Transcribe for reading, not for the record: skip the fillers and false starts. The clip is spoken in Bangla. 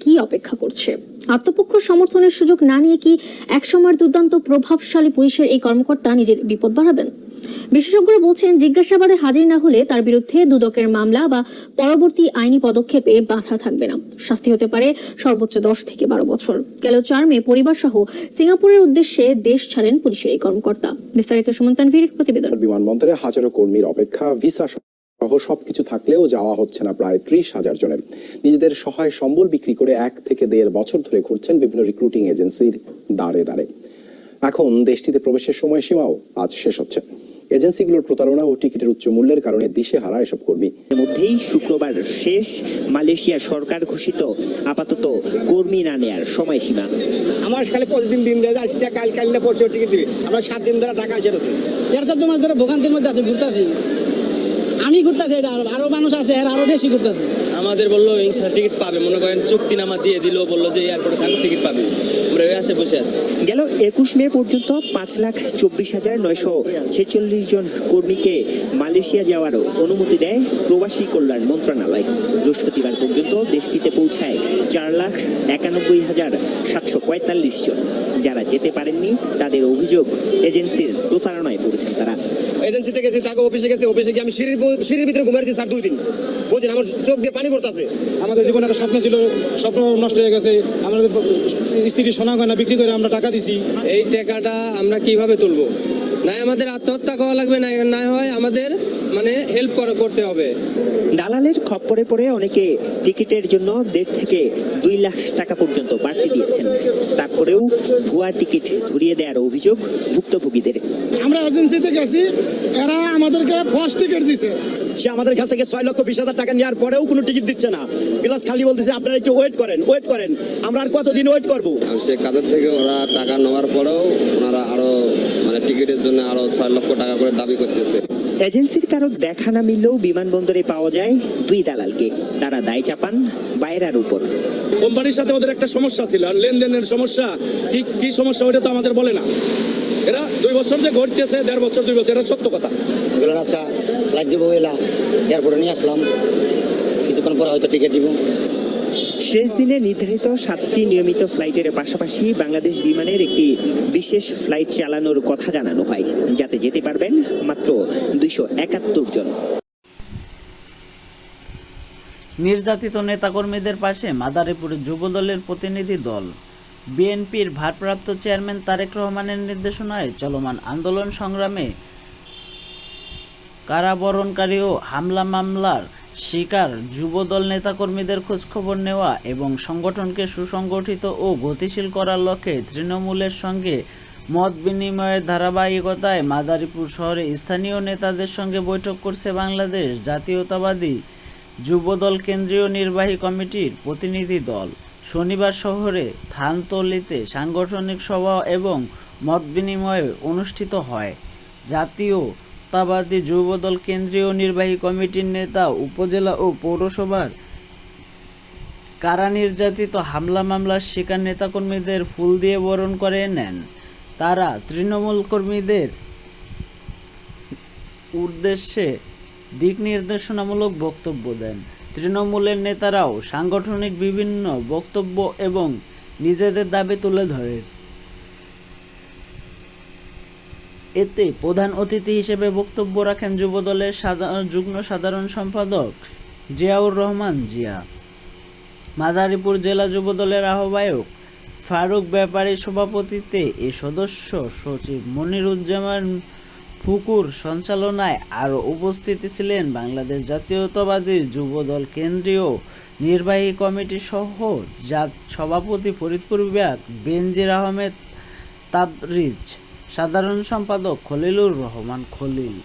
কি অপেক্ষা করছে? আত্মপক্ষ সমর্থনের সুযোগ না নিয়ে কি একসময়ের দুর্দান্ত প্রভাবশালী পুলিশের এই কর্মকর্তা নিজের বিপদ বাড়াবেন? বিশেষজ্ঞরা বলছেন, জিজ্ঞাসাবাদে হাজির না হলে তার বিরুদ্ধে দুদকের মামলা বা পরবর্তী আইনি পদক্ষেপে বাধা থাকবে না। শাস্তি হতে পারে সর্বোচ্চ 10 থেকে 12 বছর। গেল 4 মে পরিবার সহ সিঙ্গাপুরের উদ্দেশ্যে দেশ ছাড়েন পুলিশের এই কর্মকর্তা। বিস্তারিত সুমন তানভীর প্রতিবেদন। বিমানবন্দরে হাজারো কর্মীর অপেক্ষা, ভিসা সহ সবকিছু থাকলেও যাওয়া হচ্ছে না প্রায় 30,000 জনের। নিজেদের সহায় সম্বল বিক্রি করে 1 থেকে 1.5 বছর ধরে ঘুরছেন বিভিন্ন রিক্রুটিং এজেন্সির দাঁড়ে দাঁড়ে। এখন দেশটিতে প্রবেশের সময়সীমাও আজ শেষ হচ্ছে। এজেন্সিগুলোর প্রতারণা ও টিকিটের উচ্চ মূল্যের কারণে দিশেহারা এসব কর্মী। মধ্যেই শুক্রবার শেষ মালয়েশিয়া সরকার ঘোষিত আপাতত কর্মী না নেয়ার সময়সীমা। আমার খালি প্রতিদিন দিন দেয় যাচ্ছে, কাল না পরশু টিকিট দিবে। আমরা 7 দিন ধরে টাকা ছেড়েছি, 13-14 মাস ধরে ভোগান্তির মধ্যে আছে, ঘুরতেছি। আমি ঘুরতেছি, এটা আরো মানুষ আছে, আরো বেশি ঘুরতেছে। আমাদের বললো টিকিট পাবে, মনে করেন চুক্তিনামা দিয়ে দিল, বললো যে এয়ারপোর্টে থাকবে টিকিট পাবে। আমরা ওই আশে বসে আছি। গেল 21 মে পর্যন্ত 5,24,946 জন কর্মীকে মালয়েশিয়া যাওয়ার অনুমতি দেয় প্রবাসী কল্যাণ মন্ত্রণালয়। বৃহস্পতিবার পর্যন্ত দেশটিতে পৌঁছায় 4,91,745 জন। যারা যেতে পারেননি তাদের অভিযোগ, এজেন্সির প্রতারণায় পড়েছেন তারা। এজেন্সিতে গেছি, তাকে অফিসে গেছে, অফিসে গিয়ে আমি সিঁড়ির ভিতরে ঘুমাইছি স্যার 2 দিন। বুঝছেন, আমার চোখ দিয়ে পানি পড়তেছে। আমাদের জীবনে একটা স্বপ্ন ছিল, স্বপ্ন নষ্ট হয়ে গেছে। আমাদের স্ত্রী সোনা গয়না বিক্রি করে আমরা টাকা দিছি। এই টাকাটা আমরা কিভাবে তুলবো? না আমাদের আত্মহত্যা করা লাগবে, না হয় আমাদের হেল্প করতে হবে। দালালের খপ্পরে পড়ে অনেকে টিকিটের জন্য 1.5 থেকে 2 লাখ টাকা পর্যন্ত বাড়তি দিয়েছেন। তারপরেও ভুয়া টিকিট ধরিয়ে দেওয়ার অভিযোগ ভুক্তভোগীদের। আমরা এজেন্সিতে গেছি, এরা আমাদেরকে ফার্স্ট টিকিট দিছে। সে আমাদের কাছ থেকে 6,20,000 টাকা নেওয়ার পরেও কোনো টিকিট দিচ্ছে না। প্লাস খালি বলতেছে আপনারা একটু ওয়েট করেন। আমরা আর কতদিন ওয়েট করবো? সে কাদের থেকে ওরা টাকা নেওয়ার পরেও ওনারা আরো টিকিটের জন্য আরো 6 লক্ষ টাকা করে দাবি করতেছে। এজেন্সির কারো দেখা না মিললেও বিমানবন্দরে পাওয়া যায় 2 দালালকে। তারা দায় চাপান বাইরের উপর। কোম্পানির সাথে ওদের একটা সমস্যা ছিল, আর লেনদেনের সমস্যা। কি সমস্যা ওটা তো আমাদের বলে না। এরা 2 বছর যে ঘটতেছে, 1.5 বছর 2 বছর, এটা সত্য কথা। এগুলো আজকে ফ্লাইট দিব, এলাম এয়ারপোর্টে নিয়ে আসলাম, কিছুক্ষণ পরে হয়তো টিকিট দিব। শেষ দিনে নির্ধারিত 7টি নিয়মিত ফ্লাইটের পাশাপাশি বাংলাদেশ বিমানের একটি বিশেষ ফ্লাইট চালানোর কথা জানানো হয়, যাতে যেতে পারবেন মাত্র 271 জন। নির্যাতিত নেতাকর্মীদের পাশে মাদারীপুরের যুবদলের প্রতিনিধি দল। বিএনপির ভারপ্রাপ্ত চেয়ারম্যান তারেক রহমানের নির্দেশনায় চলমান আন্দোলন সংগ্রামে কারাবরণকারী ও হামলা মামলার শিকার যুবদল নেতাকর্মীদের খোঁজখবর নেওয়া এবং সংগঠনকে সুসংগঠিত ও গতিশীল করার লক্ষ্যে তৃণমূলের সঙ্গে মত বিনিময়ের ধারাবাহিকতায় মাদারীপুর শহরে স্থানীয় নেতাদের সঙ্গে বৈঠক করছে বাংলাদেশ জাতীয়তাবাদী যুবদল কেন্দ্রীয় নির্বাহী কমিটির প্রতিনিধি দল। শনিবার শহরে থানতলিতে সাংগঠনিক সভা এবং মত বিনিময় অনুষ্ঠিত হয়। জাতীয়তাবাদী যুবদল কেন্দ্রীয় নির্বাহী কমিটির নেতা উপজেলা ও পৌরসভার কারা নির্যাতিত হামলা মামলার শিকার নেতাকর্মীদের ফুল দিয়ে বরণ করে নেন। তারা তৃণমূল কর্মীদের উদ্দেশ্যে দিক নির্দেশনামূলক বক্তব্য দেন। তৃণমূলের নেতারাও সাংগঠনিক বিভিন্ন বক্তব্য এবং নিজেদের দাবি তুলে ধরেন। এতে প্রধান অতিথি হিসেবে বক্তব্য রাখেন যুবদলের যুগ্ম সাধারণ সম্পাদক জিয়াউর রহমান জিয়া। মাদারীপুর জেলা যুবদলের আহ্বায়ক ফারুক ব্যাপারীর সভাপতিত্বে এ সদস্য সচিব মনিরুজ্জামান ফুকুর সঞ্চালনায় আরও উপস্থিত ছিলেন বাংলাদেশ জাতীয়তাবাদী যুবদল কেন্দ্রীয় নির্বাহী কমিটি সহ সভাপতি ফরিদপুর বিভাগ বেনজির আহমেদ তাবরিজ, সাধারণ সম্পাদক খলিলুর রহমান খলিল।